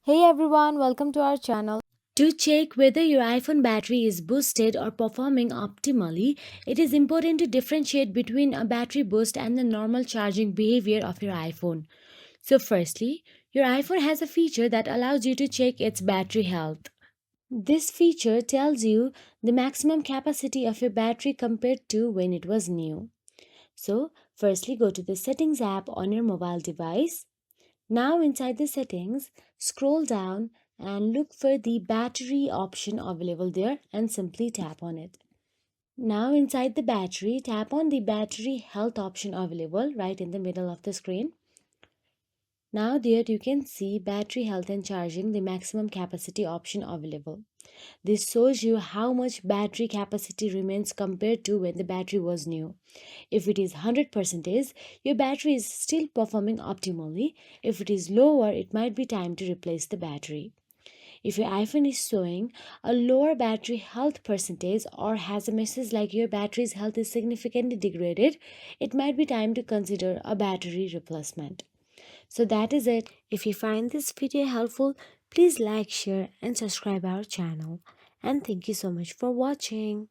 Hey everyone, welcome to our channel. To check whether your iPhone battery is boosted or performing optimally, it is important to differentiate between a battery boost and the normal charging behavior of your iPhone. So, firstly, your iPhone has a feature that allows you to check its battery health. This feature tells you the maximum capacity of your battery compared to when it was new. So, firstly, go to the Settings app on your mobile device. Now, inside the settings, scroll down and look for the battery option available there and simply tap on it. Now, inside the battery, tap on the battery health option available right in the middle of the screen. Now, there you can see battery health and charging, the maximum capacity option available. This shows you how much battery capacity remains compared to when the battery was new. If it is 100%, your battery is still performing optimally. If it is lower, it might be time to replace the battery. If your iPhone is showing a lower battery health percentage or has a message like your battery's health is significantly degraded, it might be time to consider a battery replacement. So that is it. If you find this video helpful, please like, share and subscribe our channel. And thank you so much for watching.